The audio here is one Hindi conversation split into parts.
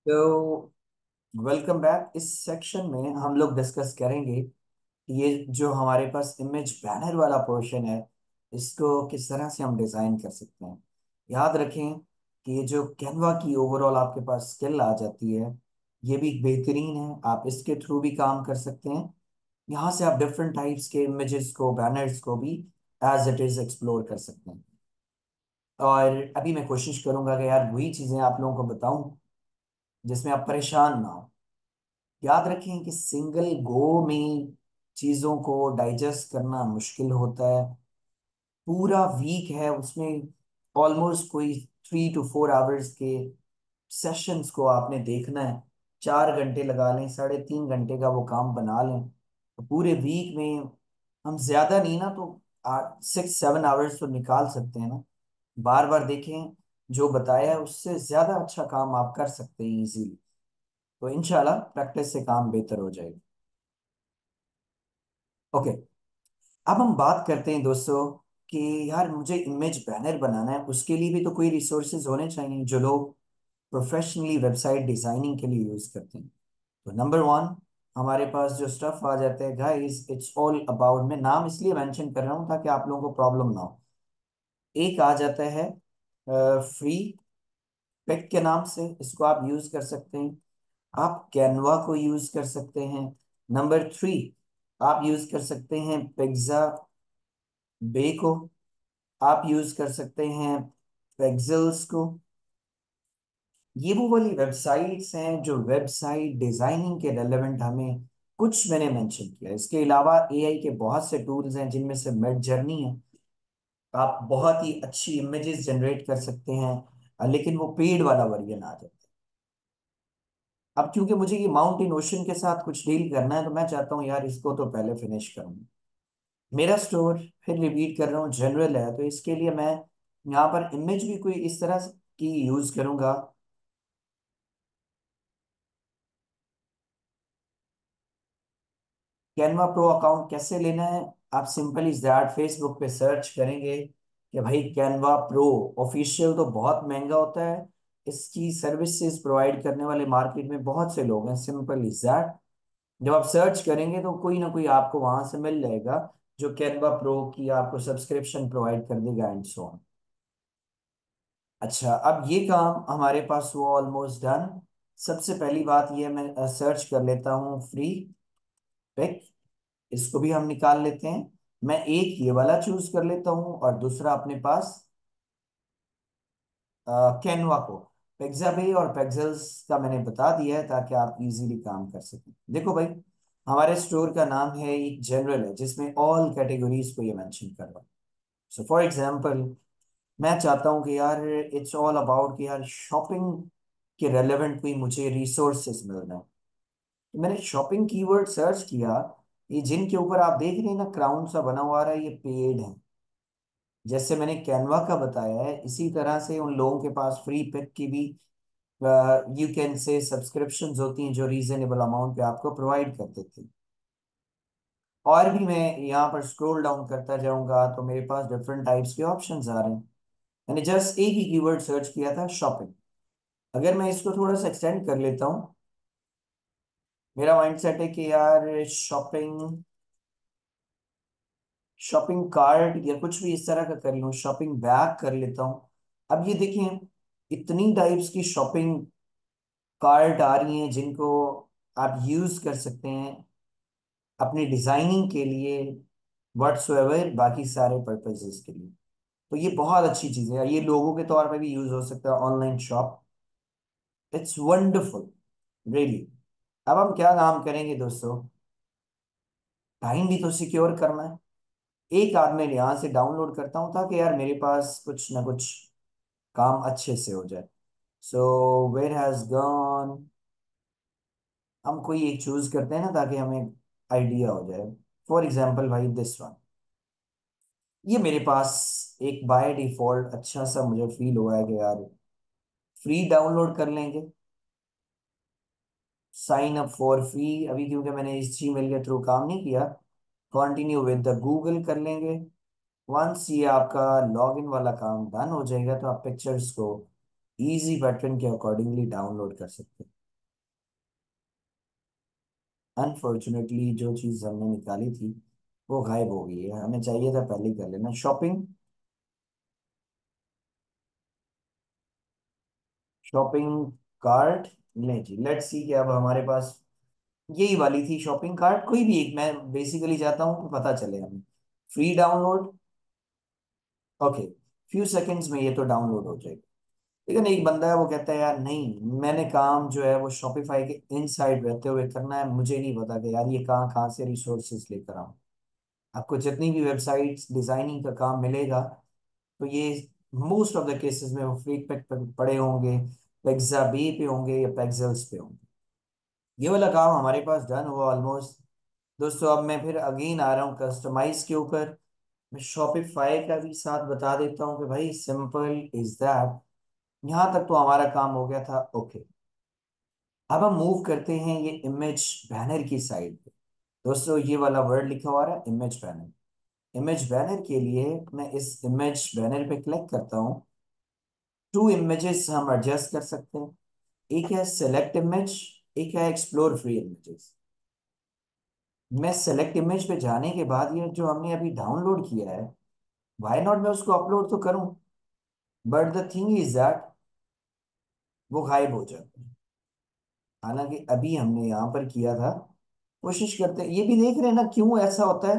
तो वेलकम बैक। इस सेक्शन में हम लोग डिस्कस करेंगे कि ये जो हमारे पास इमेज बैनर वाला पोर्शन है, इसको किस तरह से हम डिज़ाइन कर सकते हैं। याद रखें कि ये जो कैनवा की ओवरऑल आपके पास स्किल आ जाती है, ये भी बेहतरीन है। आप इसके थ्रू भी काम कर सकते हैं। यहाँ से आप डिफरेंट टाइप्स के इमेजेस को, बैनर्स को भी एज इट इज़ एक्सप्लोर कर सकते हैं। और अभी मैं कोशिश करूंगा कि यार वही चीज़ें आप लोगों को बताऊं जिसमें आप परेशान ना हो। याद रखें कि सिंगल गो में चीज़ों को डाइजेस्ट करना मुश्किल होता है। पूरा वीक है, उसमें ऑलमोस्ट कोई 3 to 4 आवर्स के सेशंस को आपने देखना है। 4 घंटे लगा लें, 3.5 घंटे का वो काम बना लें, तो पूरे वीक में हम ज्यादा नहीं ना तो 6-7 आवर्स तो निकाल सकते हैं ना। बार बार देखें, जो बताया है उससे ज्यादा अच्छा काम आप कर सकते हैं इजीली। तो इंशाल्लाह प्रैक्टिस से काम बेहतर हो जाएगा। ओके, अब हम बात करते हैं दोस्तों कि यार मुझे इमेज बैनर बनाना है, उसके लिए भी तो कोई रिसोर्सेज होने चाहिए जो लोग प्रोफेशनली वेबसाइट डिजाइनिंग के लिए यूज करते हैं। तो नंबर वन, हमारे पास जो स्टफ आ जाता है गाइस, इट्स ऑल अबाउट, मैं नाम इसलिए मेंशन कर रहा हूँ ताकि आप लोगों को प्रॉब्लम ना हो। एक आ जाता है फ्री पिक के नाम से, इसको आप यूज कर सकते हैं। आप कैनवा को यूज कर सकते हैं। नंबर थ्री, आप यूज कर सकते हैं पिज्जा बे को। आप यूज कर सकते हैं पेक्सल्स को। ये वो वाली वेबसाइट्स हैं जो वेबसाइट डिजाइनिंग के रेलेवेंट हमें, कुछ मैंने मेंशन किया। इसके अलावा एआई के बहुत से टूल्स हैं जिनमें से मिड जर्नी है। आप बहुत ही अच्छी इमेजेस जनरेट कर सकते हैं, लेकिन वो पेड वाला वर्जन आ जाता है। अब क्योंकि मुझे ये माउंटेन ओशन के साथ कुछ डील करना है, तो मैं चाहता हूँ यार इसको तो पहले फिनिश करूँ। मेरा स्टोर, फिर रिपीट कर रहा हूँ, जनरल है, तो इसके लिए मैं यहाँ पर इमेज भी कोई इस तरह की यूज करूंगा। कैनवा प्रो अकाउंट कैसे लेना है? आप सिंपल इज दैट फेसबुक पे सर्च करेंगे कि भाई कैनवा प्रो ऑफिशियल, तो बहुत महंगा होता है। इसकी सर्विसेज प्रोवाइड करने वाले मार्केट में बहुत से लोग हैं। सिंपल इज दैट, जब आप सर्च करेंगे तो कोई ना कोई आपको वहां से मिल जाएगा जो कैनवा प्रो की आपको सब्सक्रिप्शन प्रोवाइड कर देगा एंड सो ऑन। अच्छा, अब ये काम हमारे पास हुआ ऑलमोस्ट डन। सबसे पहली बात ये, मैं सर्च कर लेता हूँ फ्री पिक, इसको भी हम निकाल लेते हैं। मैं एक ये वाला चूज कर लेता हूँ और दूसरा अपने पास कैनवा को। पेक्साबे और पेक्सल्स का मैंने बता दिया है ताकि आप इजीली काम कर सकें। देखो भाई, हमारे स्टोर का नाम है, एक जनरल है जिसमें ऑल कैटेगरीज को ये मेंशन कर रहा है। सो फॉर एग्जांपल, मैं चाहता हूँ कि यार इट्स ऑल अबाउट कि यार शॉपिंग के रेलेवेंट कोई मुझे रिसोर्सेज मिल रहे हैं। तो मैंने शॉपिंग कीवर्ड सर्च किया। ये जिनके ऊपर आप देख रहे हैं ना क्राउन सा बना हुआ आ रहा है, ये पेड है। जैसे मैंने कैनवा का बताया है, इसी तरह से उन लोगों के पास फ्री पिक की भी यू कैन से सब्सक्रिप्शंस होती हैं जो रीजनेबल अमाउंट पे आपको प्रोवाइड कर देते हैं। और भी मैं यहाँ पर स्क्रॉल डाउन करता जाऊंगा तो मेरे पास डिफरेंट टाइप्स के ऑप्शंस आ रहे हैं। मैंने जस्ट एक ही कीवर्ड सर्च किया था, शॉपिंग। अगर मैं इसको थोड़ा सा एक्सटेंड कर लेता हूँ, मेरा माइंडसेट है कि यार शॉपिंग, शॉपिंग कार्ट या कुछ भी इस तरह का कर लूँ, शॉपिंग बैग कर लेता हूँ। अब ये देखें, इतनी टाइप्स की शॉपिंग कार्ट आ रही हैं जिनको आप यूज कर सकते हैं अपनी डिजाइनिंग के लिए, व्हाट्सोएवर बाकी सारे पर्पसेस के लिए। तो ये बहुत अच्छी चीज़ है, ये लोगों के तौर पे भी यूज हो सकता है, online shop. It's wonderful really. अब हम क्या काम करेंगे दोस्तों, टाइम भी तो सिक्योर करना है। एक आध मैं यहाँ से डाउनलोड करता हूँ ताकि यार मेरे पास कुछ ना कुछ काम अच्छे से हो जाए। सो वेयर हैज गॉन, हम कोई एक चूज करते हैं ना ताकि हमें आइडिया हो जाए। फॉर एग्जाम्पल भाई दिस वन, ये मेरे पास एक बाय डिफॉल्ट अच्छा सा मुझे फील हुआ है कि यार फ्री डाउनलोड कर लेंगे। साइन अप फॉर फ्री, अभी क्योंकि मैंने इस जीमेल के थ्रू काम नहीं किया, कंटिन्यू विद द गूगल कर लेंगे। वंस ये आपका लॉगिन वाला काम डन हो जाएगा तो आप पिक्चर्स को इजी पैटर्न के अकॉर्डिंगली डाउनलोड कर सकते हैं। अनफॉर्चुनेटली जो चीज़ हमने निकाली थी वो गायब हो गई है। हमें चाहिए था पहले ही कर लेना शॉपिंग। Shopping cart. ले जी, लेट्स सी कि अब हमारे पास यही वाली थी शॉपिंग कार्ट, कोई भी एक। मैं बेसिकली चाहता हूँ कि पता चले हमें। Free download. Okay, few seconds में ये तो डाउनलोड हो जाएगी। लेकिन एक बंदा है वो कहता है यार नहीं, मैंने काम जो है वो शॉपिफाई के इनसाइड रहते हुए करना है, मुझे नहीं पता कि यार ये कहाँ कहाँ से रिसोर्सेज लेकर आऊँ। आपको जितनी भी वेबसाइट्स डिजाइनिंग का काम मिलेगा तो ये मोस्ट ऑफ द केसेस में वो फ्री पैक पे पड़े होंगे, पेग्जाबे पे होंगे या पेग्जल्स पे होंगे। ये वाला काम हमारे पास डन हुआ ऑलमोस्ट। दोस्तों अब मैं फिर अगेन आ रहा हूँ कस्टमाइज के ऊपर। मैं शॉपिफाई का भी साथ बता देता हूँ कि भाई सिंपल इज दैट। यहाँ तक तो हमारा काम हो गया था। ओके, अब हम मूव करते हैं ये इमेज बैनर की साइड पे। दोस्तों ये वाला वर्ड लिखा हुआ है इमेज बैनर। इमेज बैनर के लिए मैं इस इमेज बैनर पे क्लिक करता हूँ। टू इमेजेस हम एडजस्ट कर सकते हैं। एक है सेलेक्ट इमेज, एक है एक्सप्लोर फ्री इमेजेस। मैं सेलेक्ट इमेज पे जाने के बाद ये जो हमने अभी डाउनलोड किया है, वाई नॉट मैं उसको अपलोड तो करूं। But the thing is that वो गायब हो जाता है। हालांकि अभी हमने यहाँ पर किया था। कोशिश करते हैं, ये भी देख रहे हैं ना क्यों ऐसा होता है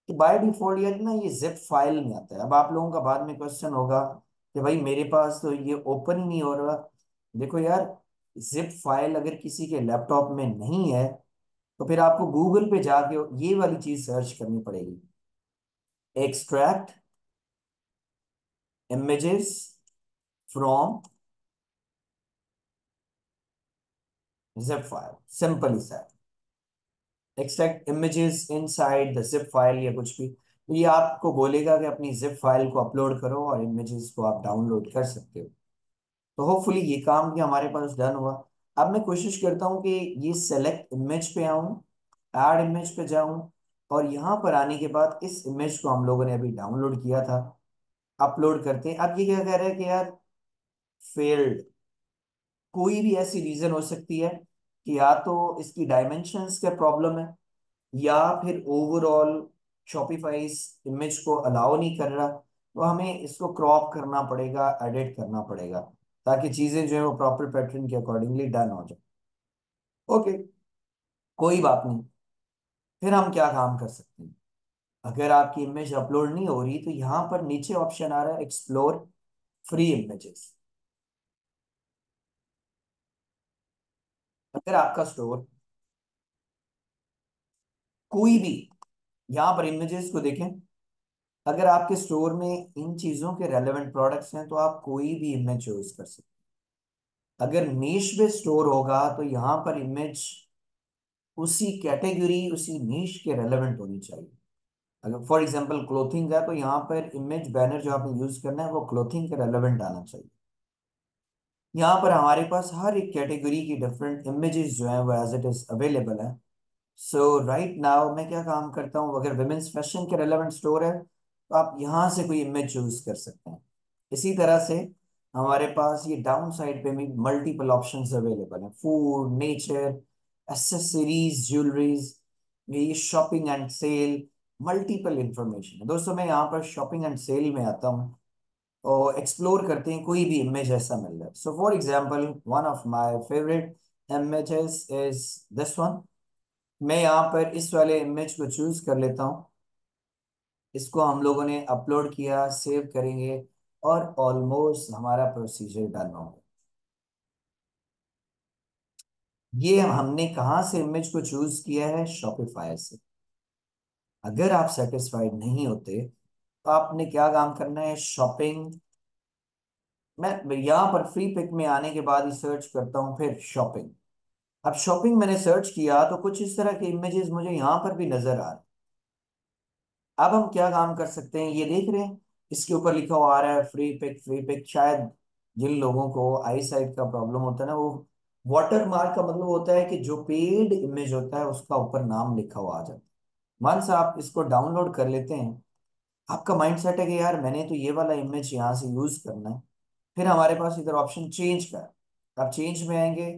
कि बाय डिफॉल्ट यार ना ये जिप फाइल में आता है। अब आप लोगों का बाद में क्वेश्चन होगा कि भाई मेरे पास तो ये ओपन ही नहीं हो रहा। देखो यार, जिप फाइल अगर किसी के लैपटॉप में नहीं है तो फिर आपको गूगल पे जाके ये वाली चीज सर्च करनी पड़ेगी। Extract images from zip file, simple is extract images inside the zip file या कुछ भी। तो ये आपको बोलेगा कि अपनी जिप फाइल को अपलोड करो और इमेजेस को आप डाउनलोड कर सकते हो। तो होपफुली ये काम भी हमारे पास डन हुआ। अब मैं कोशिश करता हूँ कि ये सेलेक्ट इमेज पे आऊँ, ऐड इमेज पे जाऊँ, और यहाँ पर आने के बाद इस इमेज को हम लोगों ने अभी डाउनलोड किया था, अपलोड करते हैं। अब ये क्या कह रहा है कि यार फेल्ड। कोई भी ऐसी रीजन हो सकती है कि या तो इसकी डायमेंशंस का प्रॉब्लम है, या फिर ओवरऑल शॉपिफाई इस इमेज को अलाउ नहीं कर रहा। तो हमें इसको क्रॉप करना पड़ेगा, एडिट करना पड़ेगा, ताकि चीजें जो है वो प्रॉपर पैटर्न के अकॉर्डिंगली डन हो जाए। ओके, कोई बात नहीं। फिर हम क्या काम कर सकते हैं? अगर आपकी इमेज अपलोड नहीं हो रही तो यहाँ पर नीचे ऑप्शन आ रहा है एक्सप्लोर फ्री इमेजेस। अगर आपका स्टोर कोई भी, यहाँ पर इमेजेस को देखें, अगर आपके स्टोर में इन चीजों के रेलेवेंट प्रोडक्ट्स हैं तो आप कोई भी इमेज चूज कर सकते हैं। अगर नीश में स्टोर होगा तो यहाँ पर इमेज उसी कैटेगरी उसी नीश के रेलेवेंट होनी चाहिए। अगर फॉर एग्जांपल क्लोथिंग है तो यहाँ पर इमेज बैनर जो आपने यूज करना है वो क्लोथिंग के रेलेवेंट आना चाहिए। यहाँ पर हमारे पास हर एक कैटेगरी की डिफरेंट इमेजेस जो है वो एज इट इज अवेलेबल है। सो राइट नाउ मैं क्या काम करता हूँ, अगर विमेंस फैशन के रेलेवेंट स्टोर है तो आप यहाँ से कोई इमेज चूज कर सकते हैं। इसी तरह से हमारे पास ये डाउन साइड पे भी मल्टीपल ऑप्शंस अवेलेबल हैं। फूड, नेचर, एसेसरीज, ज्वेलरीज, ये shopping and sale, multiple information है। दोस्तों मैं यहाँ पर शॉपिंग एंड सेल में आता हूँ और एक्सप्लोर करते हैं, कोई भी इमेज ऐसा मिल रहा है। So for example one of my favourite images is this one. मैं यहाँ पर इस वाले इमेज को चूज कर लेता हूँ। इसको हम लोगों ने अपलोड किया, सेव करेंगे, और ऑलमोस्ट हमारा प्रोसीजर डन हो गया। ये हमने कहाँ से इमेज को चूज किया है? शॉपिफाई से। अगर आप सेटिस्फाइड नहीं होते तो आपने क्या काम करना है? शॉपिंग। मैं यहाँ पर फ्री पिक में आने के बाद ही सर्च करता हूँ फिर शॉपिंग। अब शॉपिंग मैंने सर्च किया तो कुछ इस तरह के इमेजेस मुझे यहाँ पर भी नजर आ रहे हैं। अब हम क्या काम कर सकते हैं, ये देख रहे हैं इसके ऊपर लिखा हुआ आ रहा है फ्री पिक, फ्री पिक। शायद जिन लोगों को आई साइट का प्रॉब्लम होता है ना, वो वाटर मार्क का मतलब होता है कि जो पेड इमेज होता है उसका ऊपर नाम लिखा हुआ आ जाता है। मान सा आप इसको डाउनलोड कर लेते हैं, आपका माइंड सेट है कि यार मैंने तो ये वाला इमेज यहाँ से यूज करना है। फिर हमारे पास इधर ऑप्शन चेंज का है। आप चेंज में आएंगे,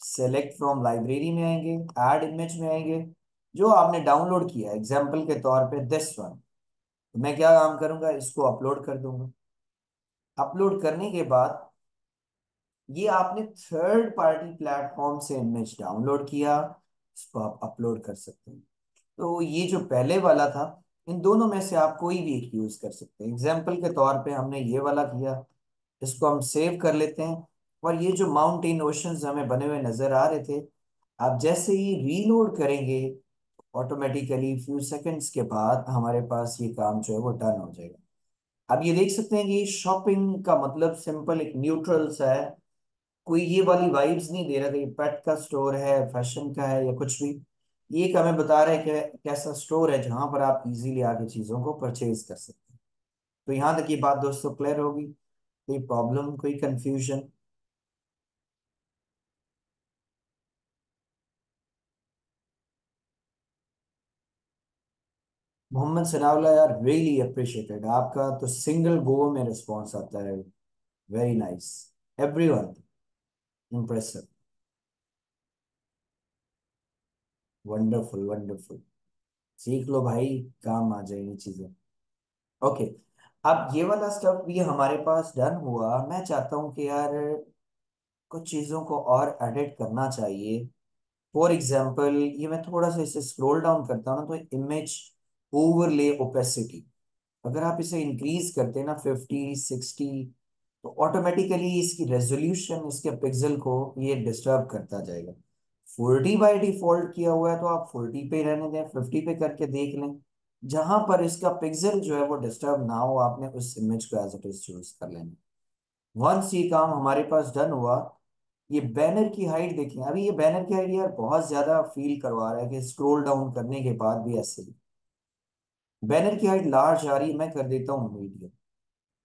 सेलेक्ट फ्रॉम लाइब्रेरी में आएंगे, ऐड इमेज में आएंगे, जो आपने डाउनलोड किया है एग्जाम्पल के तौर पे दिस वन, तो मैं क्या काम करूंगा, इसको अपलोड कर दूंगा। अपलोड करने के बाद ये आपने थर्ड पार्टी प्लेटफॉर्म से इमेज डाउनलोड किया, इसको आप अपलोड कर सकते हैं। तो ये जो पहले वाला था, इन दोनों में से आप कोई भी एक यूज कर सकते हैं। एग्जाम्पल के तौर पे हमने ये वाला किया, इसको हम सेव कर लेते हैं। और ये जो माउंटेन ओशंस हमें बने हुए नजर आ रहे थे, आप जैसे ही रीलोड करेंगे ऑटोमेटिकली फ्यू सेकंड्स के बाद हमारे पास ये काम जो है वो डन हो जाएगा। अब ये देख सकते हैं कि शॉपिंग का मतलब सिंपल एक न्यूट्रल सा है, कोई ये वाली वाइब्स नहीं दे रहा कि पेट का स्टोर है, फैशन का है या कुछ भी। ये एक हमें बता रहा है कि कैसा स्टोर है जहां पर आप इजीली आके चीजों को परचेज कर सकते हैं। तो यहाँ तक ये बात दोस्तों क्लियर होगी? कोई प्रॉब्लम, कोई कंफ्यूजन? मोहम्मद सनाउल्लाह यार, रियली अप्रिशिएटेड, आपका तो सिंगल गो में रिस्पॉन्स आता है। Very nice, everyone, impressive, wonderful wonderful. सीख लो भाई, काम आ जाएगी चीजें। ओके, अब ये वाला स्टफ भी हमारे पास डन हुआ। मैं चाहता हूँ कि यार कुछ चीज़ों को और एडिट करना चाहिए। फॉर एग्जाम्पल, ये मैं थोड़ा सा इसे स्क्रॉल डाउन करता हूँ ना, तो इमेज ओवरले ओपेसिटी, अगर आप इसे इंक्रीज करते हैं ना 50 60, तो ऑटोमेटिकली इसकी रेजोल्यूशन, इसके पिक्सल को ये डिस्टर्ब करता जाएगा। 40 बाई डिफॉल्ट किया हुआ है तो आप 40 पे ही रहने दें, 50 पे करके देख लें। जहां पर इसका पिक्सल जो है वो डिस्टर्ब ना हो, आपने उस इमेज को एज इट इज चूज कर लेना। वंस ये काम हमारे पास डन हुआ, ये बैनर की हाइट देखें। अभी ये बैनर की हाइट यार बहुत ज्यादा फील करवा रहा है कि स्क्रॉल डाउन करने के बाद भी ऐसे ही बैनर की हाइट लार्ज आ रही है। मैं कर देता हूँ मीडियम।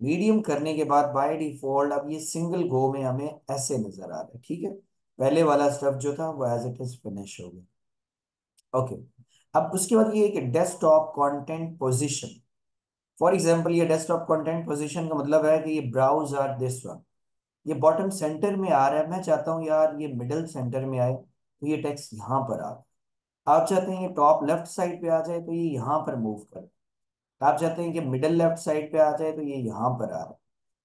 मीडियम करने के बाद बाय डिफॉल्ट अब ये सिंगल गो में हमें ऐसे नजर आ रहा है। ठीक है, पहले वाला स्टफ जो था वो एज इट इज फिनिश हो गया। ओके, अब उसके बाद ये कि desktop content position. For example, ये डेस्कटॉप कंटेंट पोजीशन का मतलब है कि ये ब्राउज आर दिस वन, ये बॉटम सेंटर में आ रहा है। मैं चाहता हूँ यार ये मिडिल सेंटर में आए, तो ये टेक्स्ट यहाँ पर आ। आप चाहते हैं ये टॉप लेफ्ट साइड पे आ जाए, तो ये यहाँ पर मूव करे। आप चाहते हैं कि मिडिल लेफ्ट साइड पे आ जाए, तो ये यहाँ पर आ रहा है।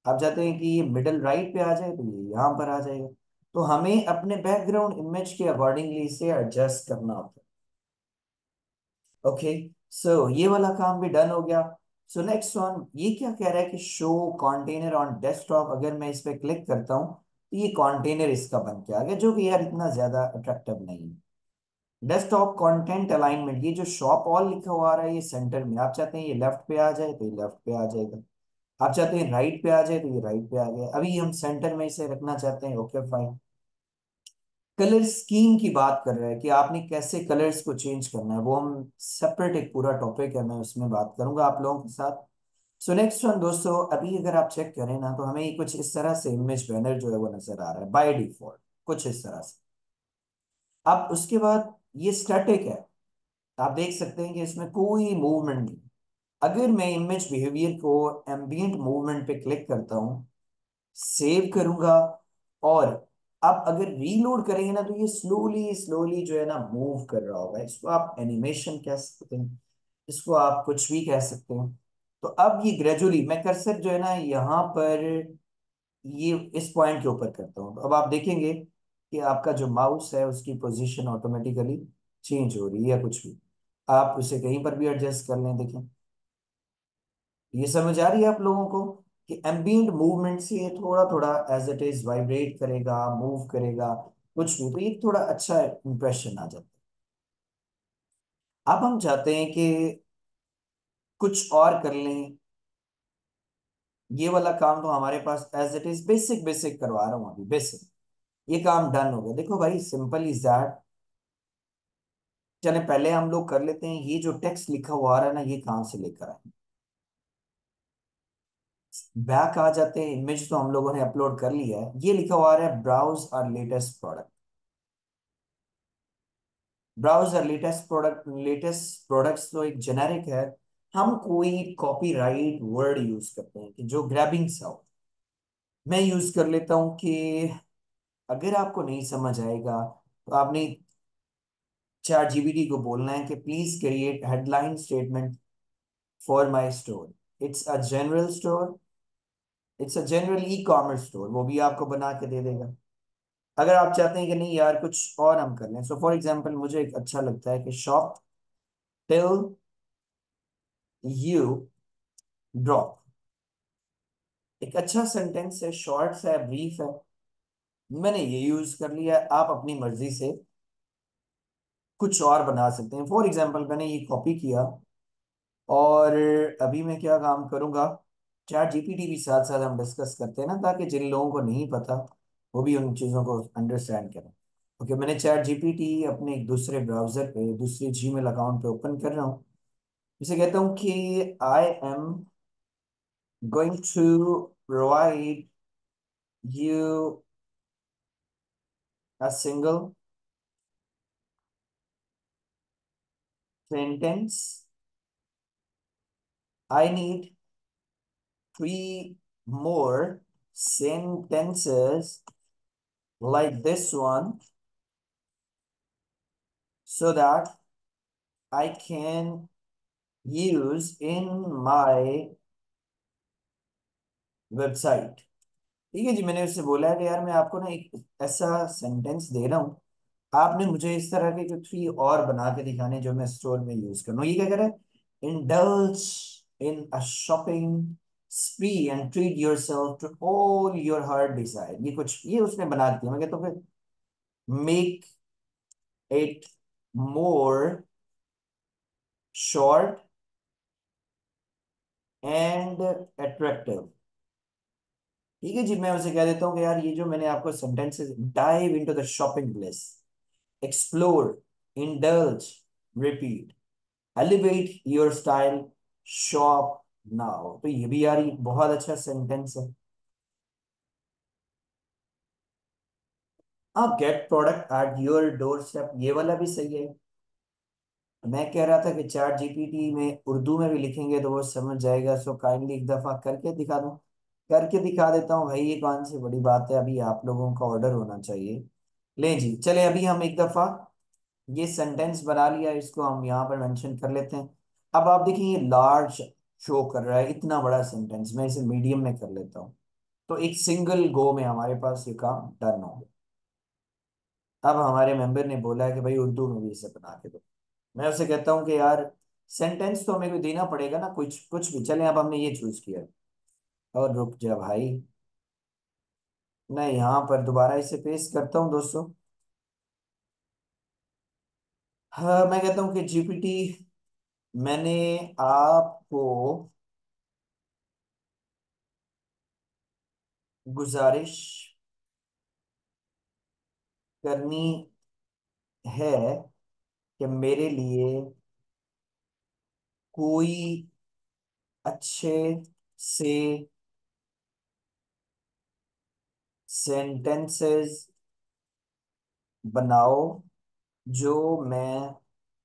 आप चाहते हैं कि ये मिडिल राइट पे आ जाए, तो ये यहाँ पर आ जाएगा। तो हमें अपने बैकग्राउंड इमेज के अकॉर्डिंगली इसे एडजस्ट करना होता है। ओके, सो ये वाला काम भी डन हो गया। सो नेक्स्ट वन, ये क्या कह रहा है कि शो कंटेनर ऑन डेस्कटॉप। अगर मैं इस पे क्लिक करता हूँ तो ये कंटेनर इसका बन के आ गया, जो कि यार इतना ज्यादा अट्रैक्टिव नहीं है। डेस्कटॉप कंटेंट अलाइनमेंट, ये जो शॉप ऑल लिखा हुआ आ रहा है ये सेंटर में, आप चाहते हैं ये लेफ्ट पे आ जाए तो ये लेफ्ट पे आ जाएगा। आप चाहते हैं राइट पे आ जाए तो ये राइट पे आ गया। अभी हम सेंटर में इसे रखना चाहते हैं, ओके फाइन। कलर स्कीम की बात कर रहे हैं कि आपने कैसे कलर्स को चेंज करना है, वो हम सेपरेट एक पूरा टॉपिक है, मैं उसमें बात करूंगा आप लोगों के साथ। सो नेक्स्ट वन दोस्तों, अभी अगर आप चेक करें ना, तो हमें ये कुछ इस तरह से इमेज बैनर जो है वो नजर आ रहा है बाय डिफॉल्ट, कुछ इस तरह से। अब उसके बाद ये स्टैटिक है, आप देख सकते हैं कि इसमें कोई मूवमेंट नहीं। अगर मैं इमेज बिहेवियर को एम्बियंट मूवमेंट पे क्लिक करता हूँ, सेव करूंगा, और अब अगर रीलोड करेंगे ना, तो ये स्लोली स्लोली जो है ना मूव कर रहा होगा। इसको आप एनिमेशन कह सकते हैं, इसको आप कुछ भी कह सकते हैं। तो अब ये ग्रेजुअली, मैं कर्सर जो है ना यहाँ पर ये इस पॉइंट के ऊपर करता हूँ, तो अब आप देखेंगे कि आपका जो माउस है उसकी पोजीशन ऑटोमेटिकली चेंज हो रही है या कुछ भी। आप उसे कहीं पर भी एडजस्ट कर लें, देखें। ये समझ आ रही है आप लोगों को कि एम्बियंट मूवमेंट से ये थोड़ा थोड़ा एज इट इज वाइब्रेट करेगा, मूव करेगा, कुछ भी, तो ये थोड़ा अच्छा इंप्रेशन आ जाता है। अब हम चाहते हैं कि कुछ और कर लें। ये वाला काम तो हमारे पास as it is basic basic करवा रहा हूँ अभी, बेसिक। ये काम डन हो गया, देखो भाई, सिंपल इज दैट। चले पहले हम लोग कर लेते हैं, ये जो टेक्स्ट लिखा हुआ आ रहा है ना, ये कहाँ से लेकर आए। बैक आ जाते हैं, इमेज तो हम लोगों ने अपलोड कर लिया है। ये लिखा हुआ आ रहा है browse our latest product. Browse our latest product, latest products तो एक जेनेरिक है। हम कोई कॉपीराइट वर्ड यूज करते हैं कि जो ग्रैबिंग सा हो। मैं यूज कर लेता हूं कि अगर आपको नहीं समझ आएगा तो आपने चैट जीपीटी को बोलना है कि please create headline statement for my store. It's a general e commerce store, वो भी आपको बना के दे देगा। अगर आप चाहते हैं कि नहीं यार कुछ और हम कर लें, सो फॉर एग्जांपल मुझे एक अच्छा लगता है कि शॉप टिल यू ड्रॉप। एक अच्छा सेंटेंस है, शॉर्ट है, ब्रीफ है, मैंने ये यूज कर लिया है। आप अपनी मर्जी से कुछ और बना सकते हैं। फॉर एग्जांपल मैंने ये कॉपी किया और अभी मैं क्या काम करूंगा, चैट जीपीटी भी साथ साथ हम डिस्कस करते हैं ना, ताकि जिन लोगों को नहीं पता वो भी उन चीज़ों को अंडरस्टैंड करें। ओके, मैंने चैट जीपीटी अपने एक दूसरे ब्राउजर पे, दूसरे जीमेल अकाउंट पे ओपन कर रहा हूँ। इसे कहता हूँ कि I am going to provide you a single sentence. I need 3 more sentences like this one so that I can use in my website. ठीक है जी, मैंने उससे बोला है कि यार मैं आपको ना एक ऐसा सेंटेंस दे रहा हूँ, आपने मुझे इस तरह के 3 और बना के दिखाने जो मैं स्टोर में यूज करूँ। ये क्या कर रहा है, indulge in a shopping spree and treat yourself to all your heart desire. ये कुछ ये उसने बना दिया। मैं कहता हूँ फिर make it more short and attractive. ठीक है जी, मैं उसे कह देता हूँ कि यार ये जो मैंने आपको sentences, dive into the shopping place, explore, indulge, repeat, elevate your style, shop now. तो ये भी यार ये बहुत अच्छा सेंटेंस है। हाँ, get product at your doorstep, ये वाला भी सही है। मैं कह रहा था कि चैट जीपीटी में उर्दू में भी लिखेंगे तो वो समझ जाएगा, सो काइंडली एक दफा करके दिखा दूं। करके दिखा देता हूँ भाई, ये कौन सी बड़ी बात है, अभी आप लोगों का ऑर्डर होना चाहिए। ले जी, चले अभी हम एक दफा ये सेंटेंस बना लिया, इसको हम यहाँ पर मेंशन कर लेते हैं। अब आप देखिए ये लार्ज शो कर रहा है, इतना बड़ा सेंटेंस, मैं इसे मीडियम में कर लेता हूँ। तो एक सिंगल गो में हमारे पास ये काम डन हो गया। अब हमारे मेंबर ने बोला है कि भाई उर्दू में भी इसे बना के दो। मैं उसे कहता हूँ कि यार सेंटेंस तो हमें को देना पड़ेगा ना, कुछ कुछ भी चले, अब हमने ये चूज किया। और रुक जा भाई, मैं यहाँ पर दोबारा इसे पेस्ट करता हूँ दोस्तों। हाँ, मैं कहता हूँ कि जीपीटी, मैंने आपको गुजारिश करनी है कि मेरे लिए कोई अच्छे से सेंटेंसेस बनाओ जो मैं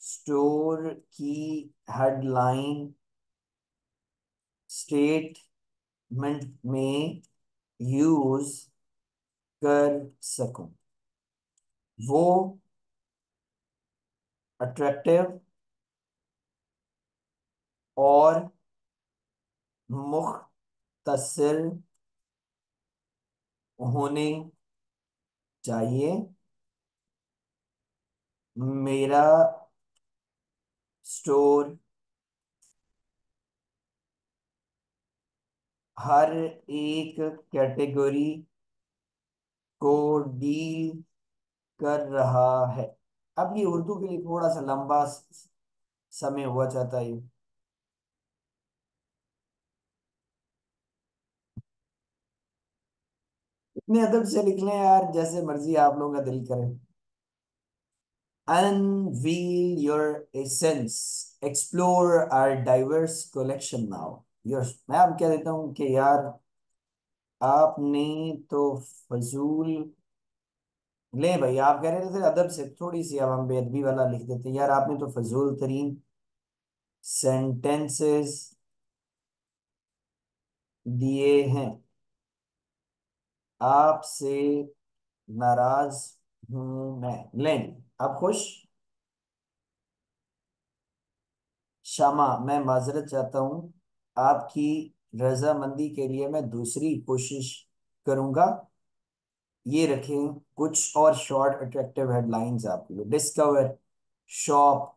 स्टोर की हेडलाइन स्टेटमेंट में यूज कर सकूं। वो अट्रैक्टिव और मुख्तसर होने चाहिए। मेरा स्टोर हर एक कैटेगरी को डील कर रहा है। अब ये उर्दू के लिए थोड़ा सा लंबा समय हुआ चाहता है। इतने अदब से लिख लें यार, जैसे मर्जी आप लोगों का दिल करे। Unveil your essence. Explore our diverse collection now. Yours. मैं अब क्या देता हूँ कि यार आपने तो फजूल, ले भाई आप कह रहे थे अदब से, थोड़ी सी अब हम बेअदबी वाला लिख देते हैं। यार आपने तो फजूल तरीन सेंटेंसेस दिए हैं। आपसे नाराज हूं मैं। लें, आप खुश? क्षमा, मैं माजरत चाहता हूँ। आपकी रजामंदी के लिए मैं दूसरी कोशिश करूंगा। ये रखें कुछ और शॉर्ट अट्रैक्टिव हेडलाइंस आपके लिए। Discover, shop,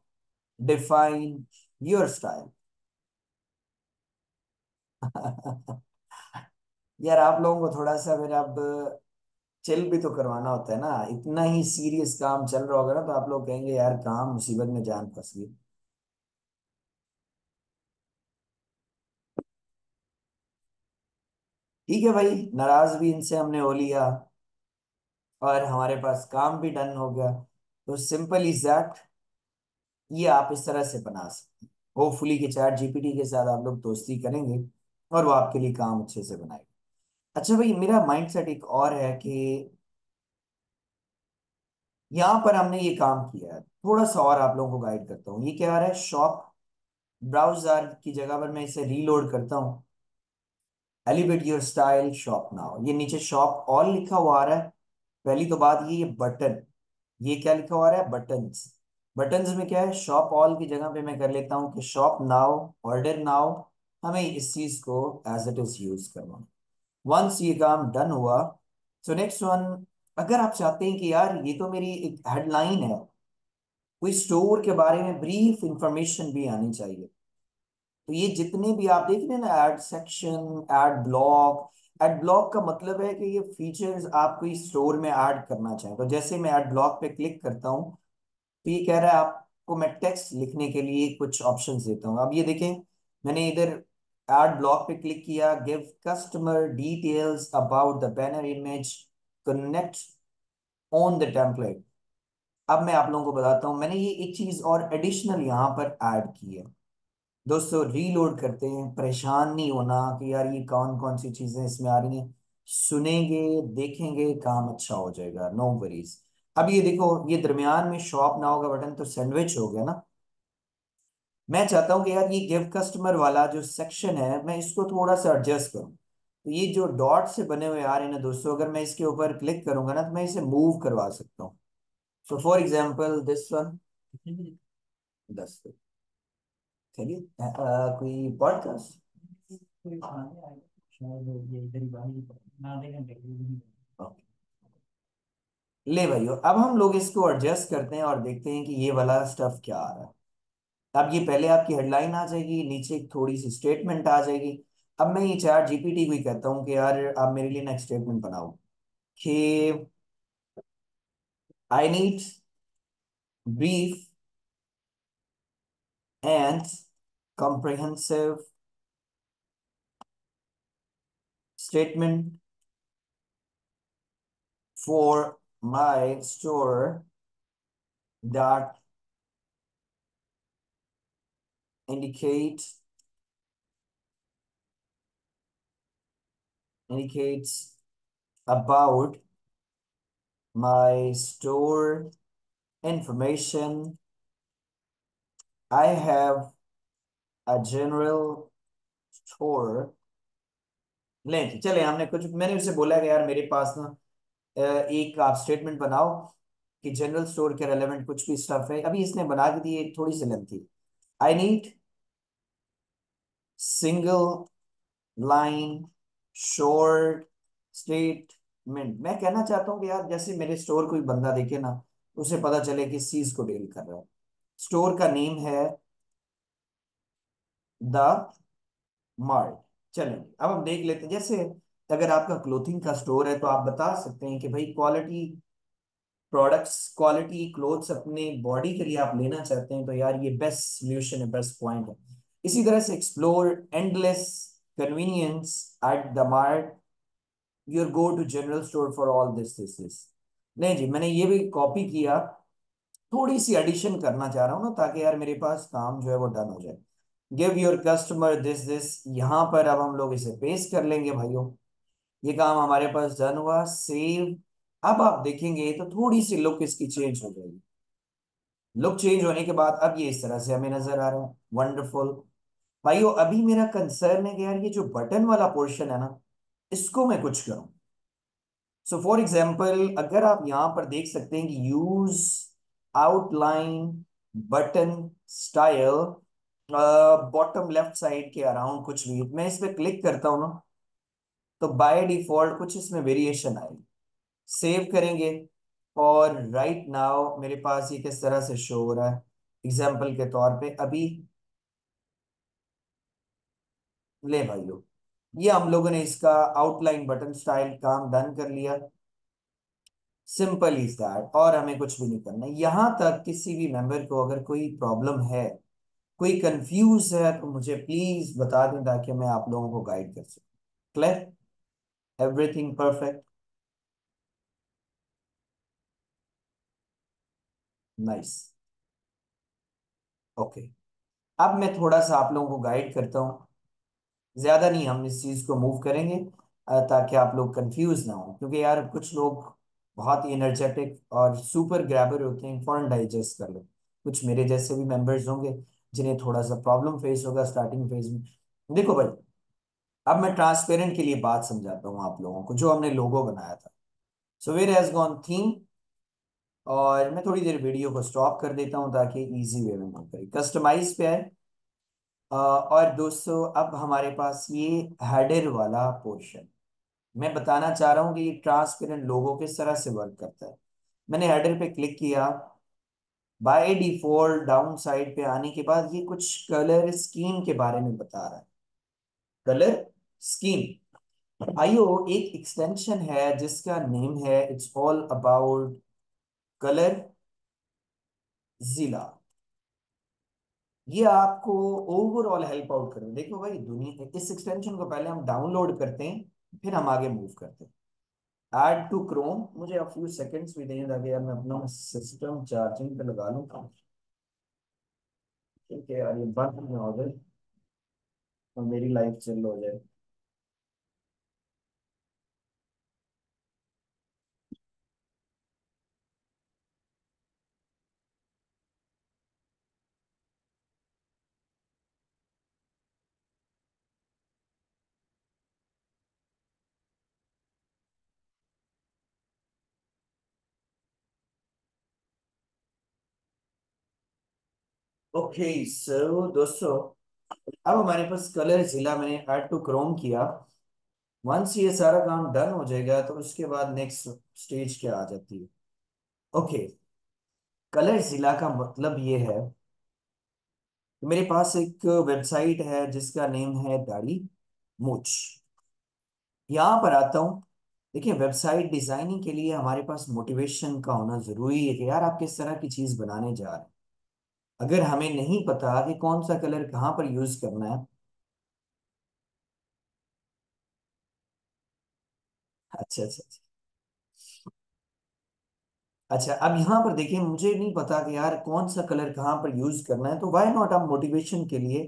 define your style. यार आप लोगों को थोड़ा सा मेरा अब चिल भी तो करवाना होता है ना। इतना ही सीरियस काम चल रहा होगा ना तो आप लोग कहेंगे यार काम मुसीबत में जान फंस गई। ठीक है भाई, नाराज भी इनसे हमने हो लिया और हमारे पास काम भी डन हो गया। तो सिंपल इज दैट, ये आप इस तरह से बना सकते हैं। होपफुली कि चैट जीपीटी के साथ आप लोग दोस्ती करेंगे और वो आपके लिए काम अच्छे से बनाएगा। अच्छा भाई, मेरा माइंडसेट एक और है कि यहाँ पर हमने ये काम किया है, थोड़ा सा और आप लोगों को गाइड करता हूँ। ये क्या आ रहा है? शॉप ब्राउजर की जगह पर मैं इसे रीलोड करता हूँ। Elevate your style shop now, ये नीचे शॉप ऑल लिखा हुआ आ रहा है। पहली तो बात ये बटन, ये क्या लिखा हुआ आ रहा है? बटन्स। बटन्स में क्या है? शॉप ऑल की जगह पे मैं कर लेता हूँ कि शॉप नाउ, ऑर्डर नाउ। हमें इस चीज को एज इट इज यूज करना। वंस ये काम डन हुआ, सो नेक्स्ट वन, अगर आप चाहते हैं कि यार ये तो मेरी एक हेडलाइन है, कोई स्टोर के बारे में ब्रीफ इंफॉर्मेशन भी आनी चाहिए, तो ये जितने भी आप देख रहे हैं ना, ऐड सेक्शन, ऐड ब्लॉक का मतलब है कि ये फीचर्स आप कोई स्टोर में ऐड करना चाहें। तो जैसे मैं ऐड ब्लॉक पे क्लिक करता हूँ तो ये कह रहा है आपको मैं टेक्स्ट लिखने के लिए कुछ ऑप्शंस देता हूँ। अब ये देखें, मैंने इधर ऐड ब्लॉक पे क्लिक किया, give customer details about the banner image, connect on the template. अब मैं आप लोगों को बताता हूँ, मैंने ये एक चीज और एडिशनल यहाँ पर ऐड की है। दोस्तों रीलोड करते हैं, परेशान नहीं होना कि यार ये कौन कौन सी चीजें इसमें आ रही हैं। सुनेंगे, देखेंगे, काम अच्छा हो जाएगा, नो वरीज। अब ये देखो, ये दरमियान में शॉप नाउ का बटन तो सैंडविच हो गया ना। मैं चाहता हूँ कि यार ये गिव कस्टमर वाला जो सेक्शन है मैं इसको थोड़ा सा एडजस्ट करूँ। तो ये जो डॉट से बने हुए आ रहे हैं ना दोस्तों, अगर मैं इसके ऊपर क्लिक करूंगा ना तो मैं इसे मूव करवा सकता हूँ। So for example this one, 10। चलिए कोई पॉडकास्ट। ले भाइयों, अब हम लोग इसको एडजस्ट करते हैं और देखते हैं कि ये वाला स्टफ क्या आ रहा है। अब ये पहले आपकी हेडलाइन आ जाएगी, नीचे एक थोड़ी सी स्टेटमेंट आ जाएगी। अब मैं ये चैट जीपीटी को ही कहता हूँ कि यार आप मेरे लिए नेक्स्ट स्टेटमेंट बनाओ कि I need brief and comprehensive statement for my store that indicate indicates about my store information. I have a general store। लें चले, हमने कुछ, मैंने उससे बोला कि यार मेरे पास ना एक आप स्टेटमेंट बनाओ कि जनरल स्टोर के रेलेवेंट कुछ भी स्टफ है। अभी इसने बना के दी एक थोड़ी सी lengthy. I need single line short statement. मैं कहना चाहता हूँ कि यार जैसे मेरे स्टोर कोई बंदा देखे ना, उसे पता चले कि चीज को डील कर रहा है। स्टोर का नेम है द मार्ट। चलें, अब हम देख लेते हैं। जैसे अगर आपका क्लोथिंग का स्टोर है तो आप बता सकते हैं कि भाई क्वालिटी प्रोडक्ट्स, क्वालिटी क्लोथ्स अपने बॉडी के लिए आप लेना चाहते हैं तो यार ये बेस्ट सोल्यूशन है, बेस्ट पॉइंट है। इसी तरह से explore endless convenience at the mart, your go to general store for all this. नहीं जी, मैंने ये भी कॉपी किया, थोड़ी सी एडिशन करना चाह रहा हूँ ना ताकि यार मेरे पास काम जो है वो डन हो जाए। गिव योर कस्टमर दिस, यहाँ पर अब हम लोग इसे पेस्ट कर लेंगे भाइयों। ये काम हमारे पास डन हुआ, सेव। अब आप देखेंगे तो थोड़ी सी लुक इसकी चेंज हो जाएगी। लुक चेंज होने के बाद अब ये इस तरह से हमें नजर आ रहा है, वंडरफुल। भाइयों अभी मेरा कंसर्न है कि यार ये जो बटन वाला पोर्शन है ना, इसको मैं कुछ करूं। सो फॉर एग्जाम्पल अगर आप यहां पर देख सकते हैं कि use outline button style bottom left side के अराउंड कुछ भी, मैं इस पे क्लिक करता हूँ ना, तो बाय डिफॉल्ट कुछ इसमें वेरिएशन आएगी। सेव करेंगे और राइट नाउ मेरे पास ये किस तरह से शो हो रहा है। एग्जाम्पल के तौर पे अभी ले भाई लो, ये हम लोगों ने इसका आउटलाइन बटन स्टाइल काम डन कर लिया। सिंपल इज दैट, और हमें कुछ भी नहीं करना। यहां तक किसी भी मेंबर को अगर कोई प्रॉब्लम है, कोई कंफ्यूज है, तो मुझे प्लीज बता दें ताकि मैं आप लोगों को गाइड कर सकूं। Clear? Everything perfect? Nice. Okay, अब मैं थोड़ा सा आप लोगों को गाइड करता हूँ। ज्यादा नहीं हम इस चीज को मूव करेंगे, ताकि आप लोग कंफ्यूज ना हो, क्योंकि यार कुछ लोग बहुत ही एनर्जेटिक और सुपर ग्रैबर होते हैं, फौरन डाइजेस्ट कर लो। कुछ मेरे जैसे भी मेंबर्स होंगे जिन्हें थोड़ा सा प्रॉब्लम फेस होगा स्टार्टिंग फेज में। देखो भाई, अब मैं ट्रांसपेरेंट के लिए बात समझाता हूँ आप लोगों को, जो हमने लोगो बनाया था। So where has gone theme, और मैं थोड़ी देर वीडियो को स्टॉप कर देता हूँ ताकि इजी वे में मूव करें। कस्टमाइज पे है। और दोस्तों अब हमारे पास ये हेडर वाला पोर्शन, मैं बताना चाह रहा हूँ कि ये ट्रांसपेरेंट लोगो किस तरह से वर्क करता है। मैंने हेडर पे क्लिक किया। बाय डिफॉल्ट डाउन साइड पे आने के बाद ये कुछ कलर स्कीम के बारे में बता रहा है। कलर स्कीम, आइयो, एक एक्सटेंशन है जिसका नेम है इट्स ऑल अबाउट कलर जिला। ये आपको ओवरऑल हेल्प आउट करें। देखो भाई, दुनिया इस एक्सटेंशन को पहले हम डाउनलोड करते हैं, फिर हम आगे मूव करते हैं। ऐड टू क्रोम, मुझे अ फ्यू सेकंड्स भी दें ताकि यार मैं अपना सिस्टम चार्जिंग पे लगा लूँ। ठीक है यार, ये बंद ना हो जाए और मेरी लाइफ चिल हो जाए। ओके सो दोस्तों, अब हमारे पास कलर जिला मैंने ऐड टू क्रोम किया। वंस ये सारा काम डन हो जाएगा तो उसके बाद नेक्स्ट स्टेज क्या आ जाती है। ओके, कलर जिला का मतलब ये है कि मेरे पास एक वेबसाइट है जिसका नेम है दाढ़ी मूछ। यहाँ पर आता हूँ। देखिए, वेबसाइट डिजाइनिंग के लिए हमारे पास मोटिवेशन का होना जरूरी है कि यार आप किस तरह की चीज बनाने जा रहे हैं। अगर हमें नहीं पता कि कौन सा कलर कहाँ पर यूज करना है। अच्छा अच्छा अच्छा। अच्छा, अब यहाँ पर देखिए, मुझे नहीं पता कि यार कौन सा कलर कहाँ पर यूज करना है, तो व्हाई नॉट हम मोटिवेशन के लिए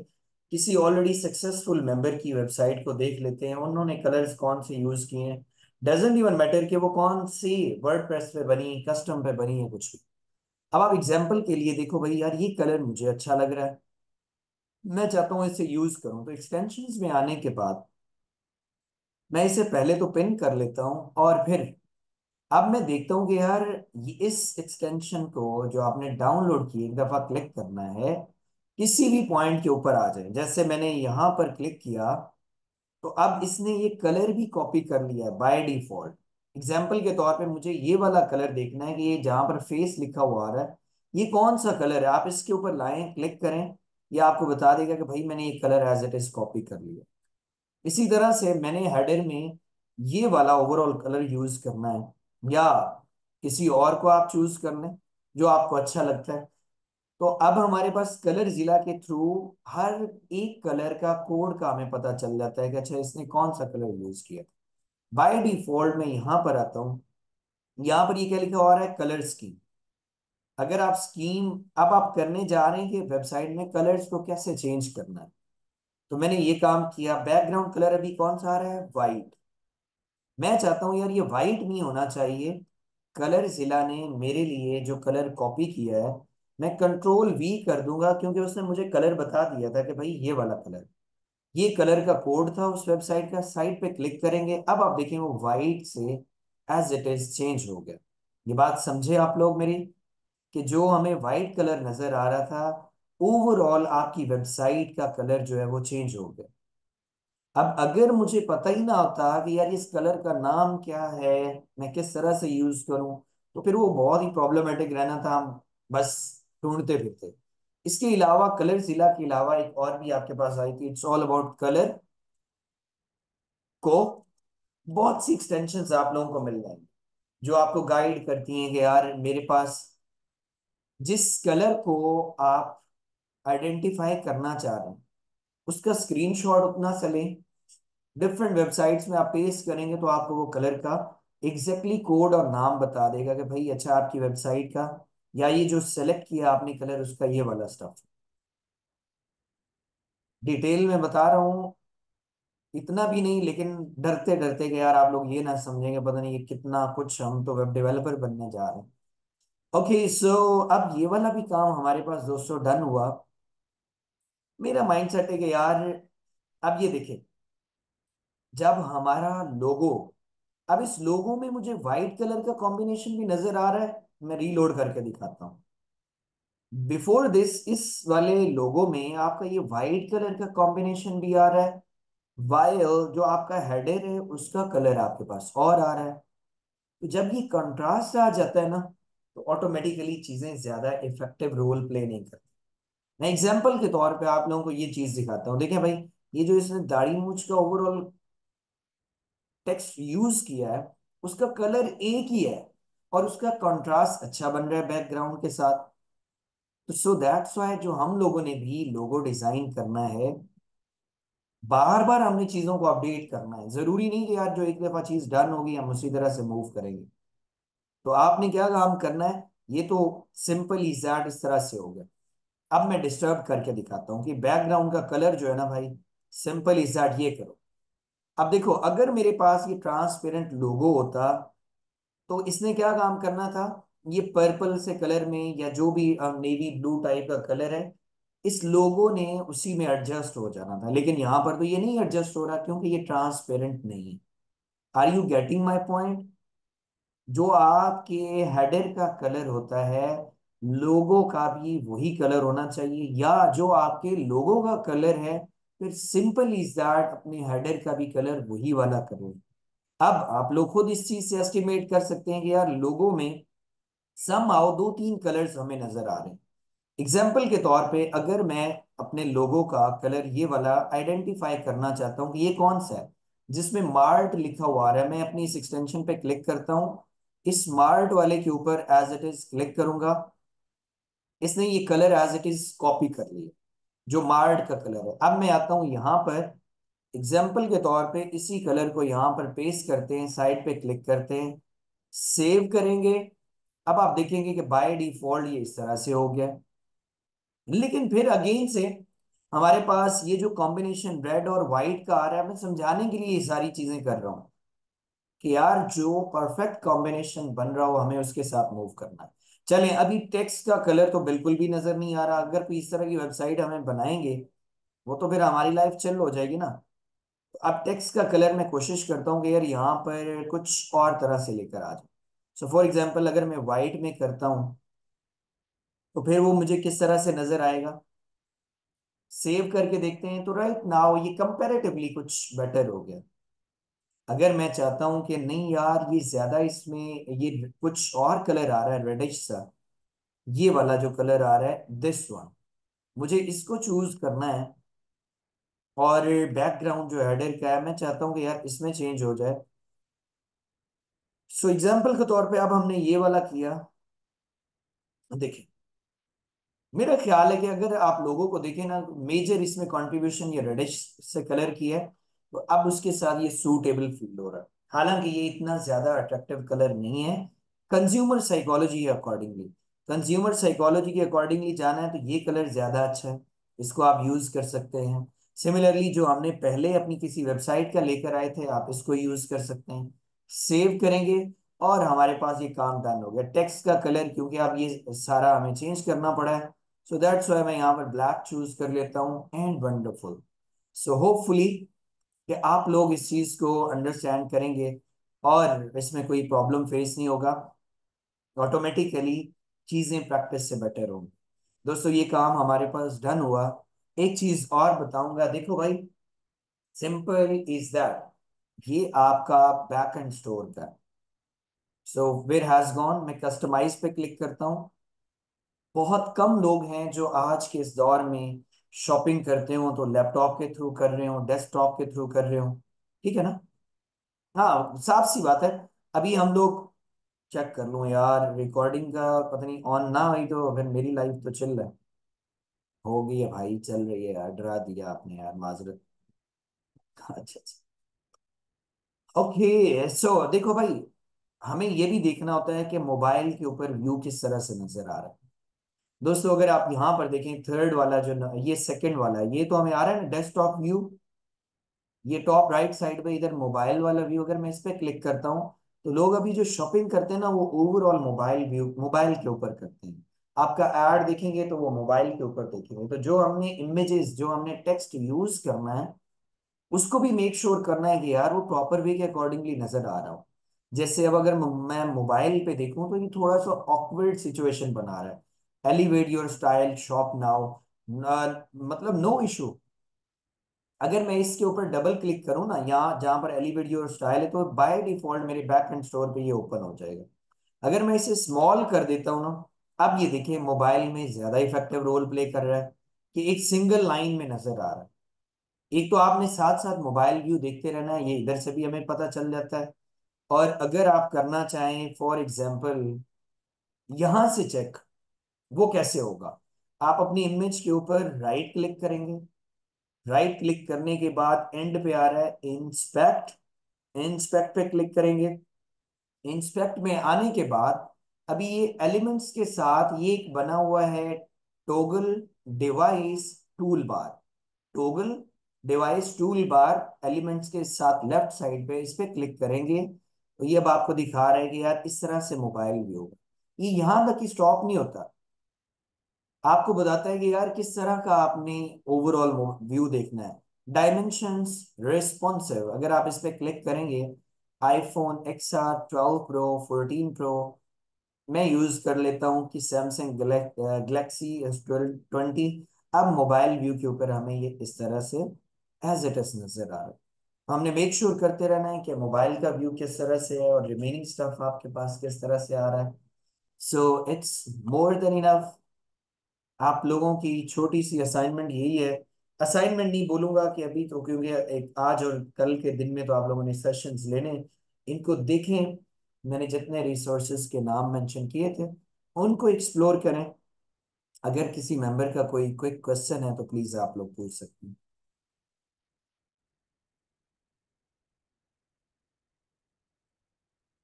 किसी ऑलरेडी सक्सेसफुल मेंबर की वेबसाइट को देख लेते हैं, उन्होंने कलर्स कौन से यूज किए हैं। डजेंट इवन मैटर कि वो कौन सी वर्डप्रेस पे बनी, कस्टम पे बनी है, कुछ भी। अब आप एग्जाम्पल के लिए देखो भाई, यार ये कलर मुझे अच्छा लग रहा है, मैं चाहता हूँ इसे यूज करूँ। तो एक्सटेंशंस में आने के बाद मैं इसे पहले तो पिन कर लेता हूँ, और फिर अब मैं देखता हूँ कि यार इस एक्सटेंशन को जो आपने डाउनलोड की, एक दफा क्लिक करना है, किसी भी पॉइंट के ऊपर आ जाए। जैसे मैंने यहाँ पर क्लिक किया, तो अब इसने ये कलर भी कॉपी कर लिया है बाय डिफॉल्ट। एग्जाम्पल के तौर पे मुझे ये वाला कलर देखना है कि ये जहां पर फेस लिखा हुआ आ रहा है, ये कौन सा कलर है। आप इसके ऊपर लाएं, क्लिक करें, ये आपको बता देगा कि भाई मैंने ये colour as it is copy कर लिया। इसी तरह से मैंने हेडर में ये वाला ओवरऑल कलर यूज करना है, या किसी और को आप चूज कर लें जो आपको अच्छा लगता है। तो अब हमारे पास कलर जिला के थ्रू हर एक कलर का कोड का हमें पता चल जाता है कि अच्छा इसने कौन सा कलर यूज किया। बाय डिफॉल्ट मैं यहाँ पर आता हूँ। यहाँ पर ये क्या लिखा हुआ है, कलर स्कीम। अगर आप स्कीम अब आप करने जा रहे हैं कि वेबसाइट में कलर्स को कैसे चेंज करना है, तो मैंने ये काम किया। बैकग्राउंड कलर अभी कौन सा आ रहा है, वाइट। मैं चाहता हूं यार ये वाइट नहीं होना चाहिए। कलर जिला ने मेरे लिए जो कलर कॉपी किया है, मैं कंट्रोल V कर दूंगा, क्योंकि उसने मुझे कलर बता दिया था कि भाई ये वाला कलर, ये कलर का कोड था उस वेबसाइट का। साइट पे क्लिक करेंगे, अब आप देखें वो वाइट से एज इट इज चेंज हो गया। ये बात समझे आप लोग मेरी, कि जो हमें वाइट कलर नजर आ रहा था, ओवरऑल आपकी वेबसाइट का कलर जो है वो चेंज हो गया। अब अगर मुझे पता ही ना होता कि यार इस कलर का नाम क्या है, मैं किस तरह से यूज करूं, तो फिर वो बहुत ही प्रॉब्लमेटिक रहना था, हम बस ढूंढते फिरते। इसके अलावा कलर जिला के अलावा एक और भी आपके पास आई थी, इट्स ऑल अबाउट कलर को। बहुत सी एक्सटेंशंस आप लोगों को मिल जाएंगी जो आपको गाइड करती हैं कि यार मेरे पास जिस कलर को आप आइडेंटिफाई करना चाह रहे हैं उसका स्क्रीनशॉट उतना चले, डिफरेंट वेबसाइट्स में आप पेस्ट करेंगे तो आपको वो कलर का एग्जैक्टली कोड और नाम बता देगा कि भाई अच्छा आपकी वेबसाइट का या ये जो सेलेक्ट किया आपने कलर उसका ये वाला स्टफ। डिटेल में बता रहा हूँ, इतना भी नहीं, लेकिन डरते डरते कि यार आप लोग ये ना समझेंगे पता नहीं ये कितना कुछ, हम तो वेब डेवलपर बनने जा रहे हैं। ओके सो अब ये वाला भी काम हमारे पास दोस्तों डन हुआ। मेरा माइंड सेट है कि यार अब ये देखें, जब हमारा लोगो, अब इस लोगो में मुझे व्हाइट कलर का कॉम्बिनेशन भी नजर आ रहा है, मैं रीलोड करके दिखाता हूँ। बिफोर दिस इस वाले लोगो में आपका ये व्हाइट कलर का कॉम्बिनेशन भी आ रहा है, वाइल जो आपका हेडर है उसका कलर आपके पास और आ रहा है। तो जब ये कंट्रास्ट आ जाता है ना, तो ऑटोमेटिकली चीजें ज्यादा इफेक्टिव रोल प्ले नहीं करती। मैं एग्जांपल के तौर पे आप लोगों को ये चीज दिखाता हूँ, देखें भाई, ये जो इसने दाढ़ी मूंछ का ओवरऑल टेक्स्ट यूज किया है उसका कलर एक ही है, और उसका कंट्रास्ट अच्छा बन रहा है बैकग्राउंड के साथ। तो सो दैट्स व्हाई जो हम लोगों ने भी लोगो डिजाइन करना है, बार बार हमने चीजों को अपडेट करना है। जरूरी नहीं कि यार जो एक दफा चीज डन होगी हम उसी तरह से मूव करेंगे। तो आपने क्या काम करना है, ये तो सिंपल ही दैट इस तरह से हो गया। अब मैं डिस्टर्ब करके दिखाता हूँ कि बैकग्राउंड का कलर जो है ना भाई, सिंपल इज दैट ये करो। अब देखो, अगर मेरे पास ये ट्रांसपेरेंट लोगो होता तो इसने क्या काम करना था, ये पर्पल से कलर में या जो भी नेवी ब्लू टाइप का कलर है, इस लोगो ने उसी में एडजस्ट हो जाना था। लेकिन यहाँ पर तो ये नहीं एडजस्ट हो रहा क्योंकि ये ट्रांसपेरेंट नहीं है। Are you getting my point? जो आपके हेडर का कलर होता है, लोगो का भी वही कलर होना चाहिए, या जो आपके लोगो का कलर है, फिर सिंपल इज दैट अपने हेडर का भी कलर वही वाला करो। अब आप लोग खुद इस चीज से एस्टिमेट कर सकते हैं कि यार लोगो में सम आओ दो तीन कलर्स हमें नजर आ रहे हैं। एग्जाम्पल के तौर पे अगर मैं अपने लोगो का कलर ये वाला आइडेंटिफाई करना चाहता हूँ कि ये कौन सा है जिसमें मार्ट लिखा हुआ आ रहा है, मैं अपनी इस एक्सटेंशन पे क्लिक करता हूँ, इस मार्ट वाले के ऊपर एज इट इज क्लिक करूंगा, इसने ये colour as it is copy कर लिया जो मार्ट का कलर है। अब मैं आता हूँ यहाँ पर, एग्जाम्पल के तौर पे इसी कलर को यहाँ पर पेस्ट करते हैं, साइड पे क्लिक करते हैं, सेव करेंगे। अब आप देखेंगे कि बाय डिफॉल्ट ये इस तरह से हो गया। लेकिन फिर अगेन से हमारे पास ये जो कॉम्बिनेशन रेड और व्हाइट का आ रहा है, मैं समझाने के लिए ये सारी चीजें कर रहा हूँ कि यार जो परफेक्ट कॉम्बिनेशन बन रहा हो हमें उसके साथ मूव करना है। चलें, अभी टेक्स्ट का कलर तो बिल्कुल भी नजर नहीं आ रहा। अगर कोई इस तरह की वेबसाइट हमें बनाएंगे वो तो फिर हमारी लाइफ चिल हो जाएगी ना। तो अब टेक्स्ट का कलर मैं कोशिश करता हूँ कि यार यहाँ पर कुछ और तरह से लेकर आ जाए। सो फॉर एग्जाम्पल अगर मैं व्हाइट में करता हूँ तो फिर वो मुझे किस तरह से नजर आएगा, सेव करके देखते हैं। तो राइट नाउ ये कंपैरेटिवली कुछ बेटर हो गया। अगर मैं चाहता हूं कि नहीं यार ये ज्यादा इसमें ये कुछ और कलर आ रहा है रेडिश सा, ये वाला जो कलर आ रहा है दिस वन, मुझे इसको चूज करना है। और बैकग्राउंड जो हेडर का है मैं चाहता हूँ कि यार इसमें चेंज हो जाए। सो एग्जाम्पल के तौर पे अब हमने ये वाला किया, देखिए मेरा ख्याल है कि अगर आप लोगों को देखें ना, मेजर इसमें कंट्रीब्यूशन ये रेडिश से कलर की है, तो अब उसके साथ ये सूटेबल फील हो रहा है। हालांकि ये इतना ज्यादा अट्रैक्टिव कलर नहीं है कंज्यूमर साइकोलॉजी के अकॉर्डिंगली। कंज्यूमर साइकोलॉजी के अकॉर्डिंगली जाना है तो ये कलर ज्यादा अच्छा है, इसको आप यूज कर सकते हैं। सिमिलरली जो हमने पहले अपनी किसी वेबसाइट का लेकर आए थे आप इसको यूज कर सकते हैं। सेव करेंगे और हमारे पास ये काम डन हो गया। टेक्स्ट का कलर क्योंकि अब ये सारा हमें चेंज करना पड़ा है, सो दैट्स व्हाई मैं यहाँ पर ब्लैक चूज कर लेता हूँ एंड वंडरफुल। सो होपफुली कि आप लोग इस चीज को अंडरस्टैंड करेंगे। और इसमें कोई प्रॉब्लम फेस नहीं होगा। ऑटोमेटिकली चीजें प्रैक्टिस से बेटर होंगी। दोस्तों ये काम हमारे पास डन हुआ। एक चीज और बताऊंगा, देखो भाई, सिंपल इज दैट ये आपका बैक एंड स्टोर का। सो वेयर हैज गॉन, मैं कस्टमाइज पे क्लिक करता हूँ। बहुत कम लोग हैं जो आज के इस दौर में शॉपिंग करते हो तो लैपटॉप के थ्रू कर रहे हो, डेस्कटॉप के थ्रू कर रहे हो। ठीक है ना? हाँ, साफ सी बात है। अभी हम लोग, चेक कर लूं यार रिकॉर्डिंग का, पता नहीं ऑन ना हुई तो फिर मेरी लाइफ तो चिल है। हो गई है भाई, चल रही है यार, डरा दिया आपने यार, माजरत। अच्छा अच्छा। ओके सो देखो भाई, हमें ये भी देखना होता है कि मोबाइल के ऊपर व्यू किस तरह से नजर आ रहा है। दोस्तों अगर आप यहाँ पर देखें, थर्ड वाला जो ये सेकंड वाला है, ये तो हमें आ रहा है ना डेस्कटॉप व्यू। ये टॉप राइट साइड पे इधर मोबाइल वाला व्यू, अगर मैं इस पे क्लिक करता हूँ तो लोग अभी जो शॉपिंग करते हैं ना वो ओवरऑल मोबाइल व्यू, मोबाइल के ऊपर करते हैं। आपका ऐड देखेंगे तो वो मोबाइल के ऊपर देखेंगे। तो जो हमने इमेजेस, जो हमने टेक्स्ट यूज करना है, उसको भी मेक श्योर करना है कि यार वो प्रॉपर वे के अकॉर्डिंगली नजर आ रहा हो। जैसे अब अगर मैं मोबाइल पे देखूं तो ये थोड़ा सा ऑकवर्ड सिचुएशन बना रहा है। Elevate your style shop now, मतलब नो इशू। अगर मैं इसके ऊपर डबल क्लिक करूँ ना, यहाँ जहां पर एलिवेट योर स्टाइल है, तो बाय डिफॉल्ट मेरे बैक एंड स्टोर पे ये ओपन हो जाएगा। अगर मैं इसे स्मॉल कर देता हूँ ना, अब ये देखिए मोबाइल में ज्यादा इफेक्टिव रोल प्ले कर रहा है कि एक सिंगल लाइन में नजर आ रहा है। एक तो आपने साथ साथ मोबाइल व्यू देखते रहना है, ये इधर से भी हमें पता चल जाता है। और अगर आप करना चाहें फॉर एग्जाम्पल यहां से चेक, वो कैसे होगा? आप अपनी इमेज के ऊपर राइट क्लिक करेंगे। राइट क्लिक करने के बाद एंड पे आ रहा है इंस्पेक्ट। इंस्पेक्ट पे क्लिक करेंगे। इंस्पेक्ट में आने के बाद अभी ये एलिमेंट्स के साथ ये एक बना हुआ है toggle device tool bar. Toggle device tool bar elements के साथ लेफ्ट साइड पे, इस पे क्लिक करेंगे तो ये अब आपको दिखा रहा है कि यार इस तरह से मोबाइल व्यू होगा। ये यहां तक ही स्टॉप नहीं होता, आपको बताता है कि यार किस तरह का आपने ओवरऑल व्यू देखना है। डायमेंशंस रिस्पॉन्सिव, अगर आप इस पे क्लिक करेंगे, आईफोन XR 12 प्रो 14 प्रो, मैं यूज कर लेता हूँ कि सैमसंग गैलेक्सी S20। अब मोबाइल व्यू के ऊपर हमें ये इस तरह से एज इट इज नजर आ रहा है। हमने मेक श्योर करते रहना है कि मोबाइल का व्यू किस तरह से है और रिमेनिंग स्टफ आपके पास किस तरह से आ रहा है। So it's more than enough. आप लोगों की छोटी सी असाइनमेंट यही है। असाइनमेंट नहीं बोलूंगा कि अभी तो, क्योंकि एक आज और कल के दिन में तो आप लोगों ने सेशंस लेने, इनको देखें। मैंने जितने रिसोर्सेज के नाम मेंशन किए थे उनको एक्सप्लोर करें। अगर किसी मेंबर का कोई क्विक क्वेश्चन है तो प्लीज आप लोग पूछ सकते हैं।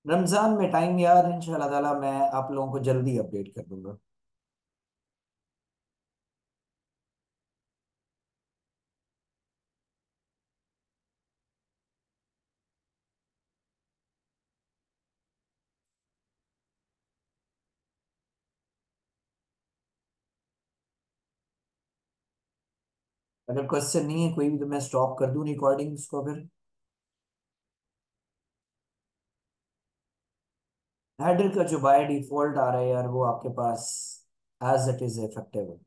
रमजान में टाइम यार, इंशाल्लाह ताला मैं आप लोगों को जल्दी अपडेट कर दूंगा। अगर क्वेश्चन नहीं है कोई भी तो मैं स्टॉप कर दूं रिकॉर्डिंग्स को फिर। हेडर का जो बाय डिफॉल्ट आ रहा है यार, वो आपके पास एज इट इज इफेक्टिव है।